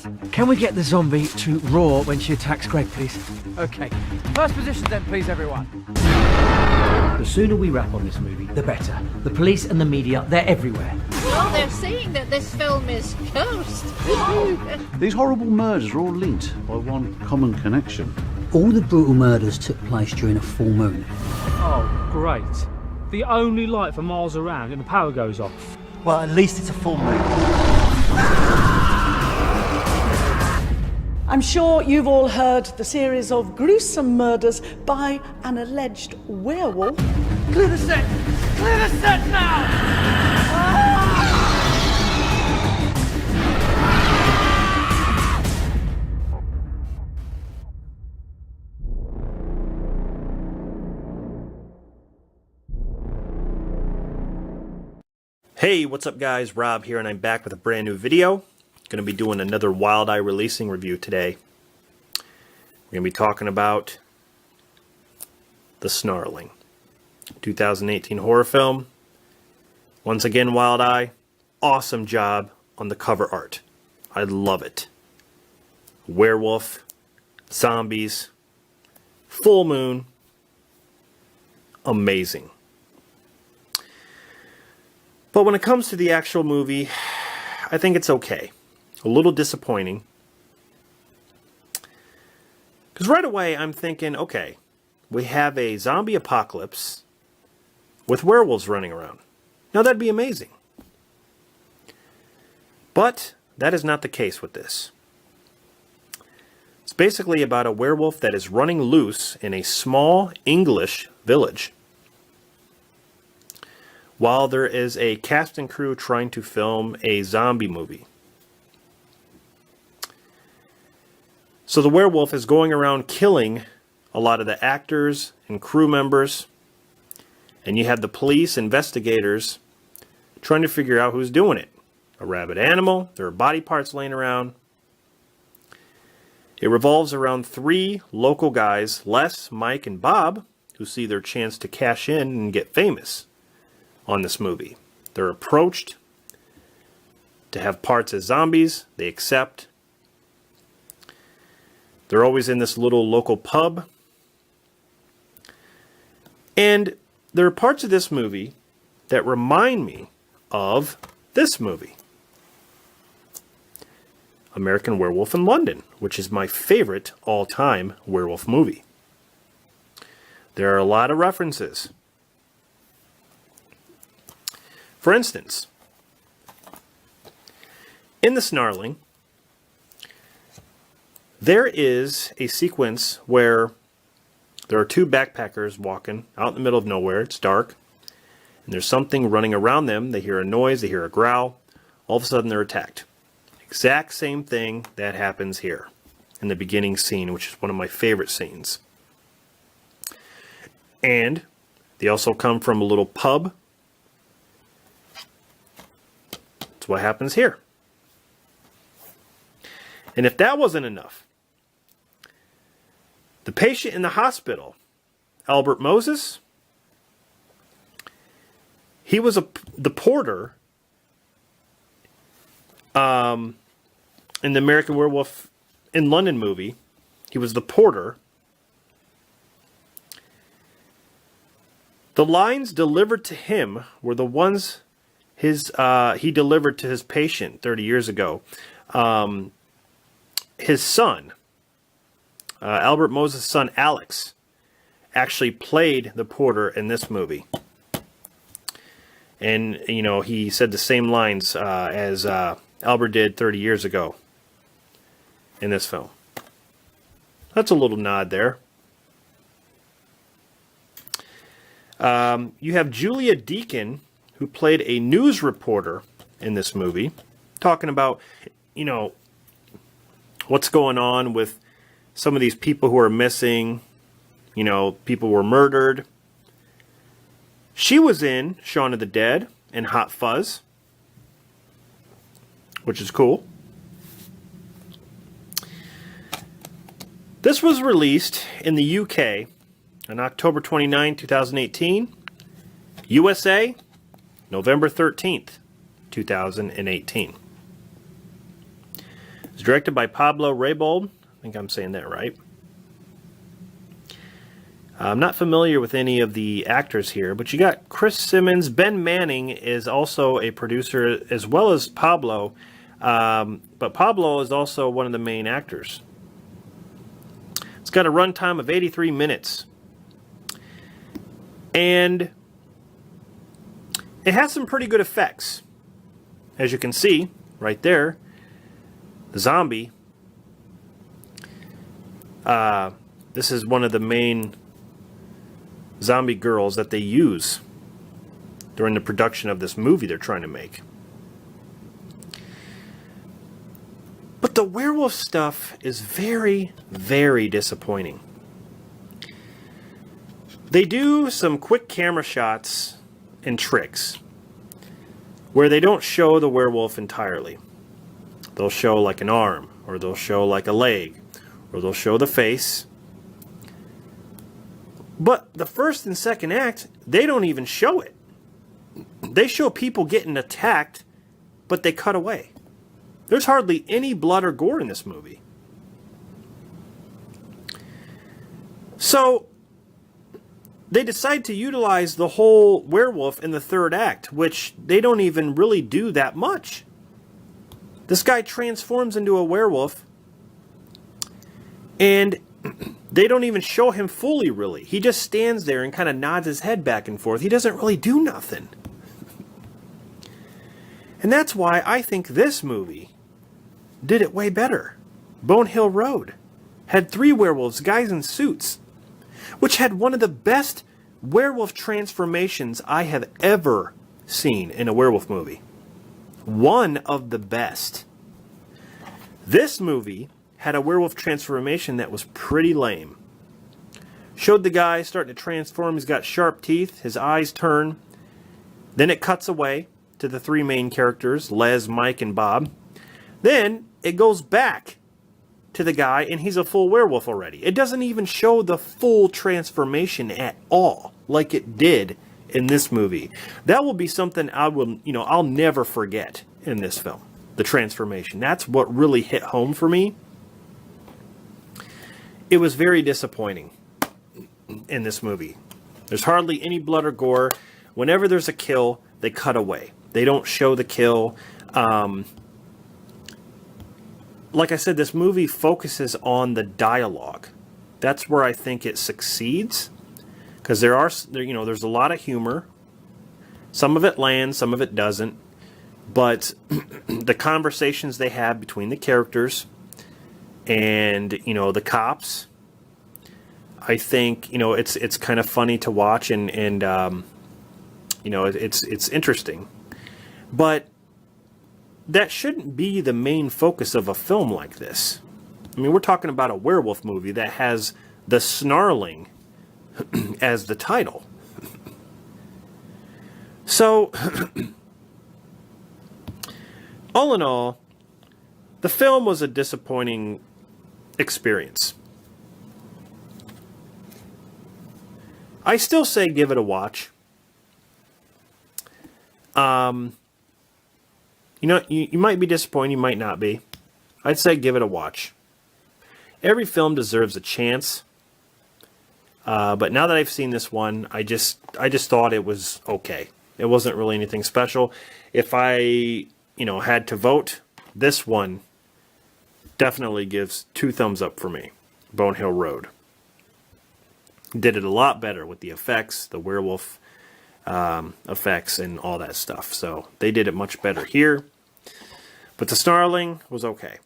right. Can we get the zombie to roar when she attacks Greg, please? Okay. First position then, please, everyone. The sooner we wrap on this movie, the better. The police and the media, they're everywhere. Well, they're saying that this film is cursed. These horrible murders are all linked by one common connection. All the brutal murders took place during a full moon. Oh, great. The only light for miles around and the power goes off. Well, at least it's a full moon. I'm sure you've all heard the series of gruesome murders by an alleged werewolf. Clear the set! Clear the set now! Hey, what's up guys? Rob here, and I'm back with a brand new video. Going to be doing another Wild Eye releasing review today. We're going to be talking about The Snarling, 2018 horror film. Once again, Wild Eye, awesome job on the cover art. I love it. Werewolf, zombies, full moon, amazing. But when it comes to the actual movie, I think it's okay. A little disappointing. Because right away I'm thinking, okay, we have a zombie apocalypse with werewolves running around. Now that'd be amazing. But that is not the case with this. It's basically about a werewolf that is running loose in a small English village, while there is a cast and crew trying to film a zombie movie. So the werewolf is going around killing a lot of the actors and crew members, and you have the police investigators trying to figure out who's doing it. A rabid animal, there are body parts laying around. It revolves around three local guys, Les, Mike, and Bob, who see their chance to cash in and get famous on this movie. They're approached to have parts as zombies. They accept. They're always in this little local pub. And there are parts of this movie that remind me of this movie, American Werewolf in London, which is my favorite all-time werewolf movie. There are a lot of references. For instance, in The Snarling, there is a sequence where there are two backpackers walking out in the middle of nowhere. It's dark, and there's something running around them. They hear a noise, they hear a growl. All of a sudden, they're attacked. Exact same thing that happens here in the beginning scene, which is one of my favorite scenes. And they also come from a little pub. That's what happens here. And if that wasn't enough, the patient in the hospital, Albert Moses, he was the porter in the American Werewolf in London movie. He was the porter. The lines delivered to him were the ones he delivered to his patient 30 years ago. His son, Albert Moses' son Alex, actually played the porter in this movie. And, you know, he said the same lines as Albert did 30 years ago in this film. That's a little nod there. You have Julia Deakin, who played a news reporter in this movie, talking about, you know, what's going on with some of these people who are missing. You know, people were murdered. She was in Shaun of the Dead and Hot Fuzz, which is cool. This was released in the UK on October 29, 2018. USA, November 13th, 2018. It was directed by Pablo Raybold. I think I'm saying that right. I'm not familiar with any of the actors here, but you got Chris Simmons. Ben Manning is also a producer, as well as Pablo. But Pablo is also one of the main actors. It's got a runtime of 83 minutes. And it has some pretty good effects. As you can see, right there, the zombie. This is one of the main zombie girls that they use during the production of this movie they're trying to make. But the werewolf stuff is very, very disappointing. They do some quick camera shots and tricks where they don't show the werewolf entirely. They'll show like an arm, or they'll show like a leg, or they'll show the face. But the first and second act, they don't even show it. They show people getting attacked, but they cut away. There's hardly any blood or gore in this movie. So, they decide to utilize the whole werewolf in the third act, which they don't even really do that much. This guy transforms into a werewolf, and they don't even show him fully, really. He just stands there and kind of nods his head back and forth. He doesn't really do nothing. And that's why I think this movie did it way better. Bone Hill Road had 3 werewolves, guys in suits, which had one of the best werewolf transformations I have ever seen in a werewolf movie. One of the best. This movie had a werewolf transformation that was pretty lame. Showed the guy starting to transform. He's got sharp teeth. His eyes turn. Then it cuts away to the 3 main characters, Les, Mike, and Bob. Then it goes back to the guy, and he's a full werewolf already. It doesn't even show the full transformation at all, like it did in this movie. That will be something I'll never forget in this film. The transformation. That's what really hit home for me. It was very disappointing in this movie. There's hardly any blood or gore. Whenever there's a kill, they cut away. They don't show the kill. Like I said, this movie focuses on the dialogue. That's where I think it succeeds, because there's a lot of humor. Some of it lands, some of it doesn't. But the conversations they have between the characters and the cops, I think it's kind of funny to watch, and it's interesting. But that shouldn't be the main focus of a film like this. I mean, we're talking about a werewolf movie that has the Snarling as the title. So, all in all, the film was a disappointing experience. I still say give it a watch. You might be disappointed, you might not be. I'd say give it a watch. Every film deserves a chance. But now that I've seen this one, I just thought it was okay. It wasn't really anything special. If I, had to vote, this one definitely gives 2 thumbs up for me. Bone Hill Road. Did it a lot better with the effects, the werewolf effects, and all that stuff. So they did it much better here. But the Snarling was okay.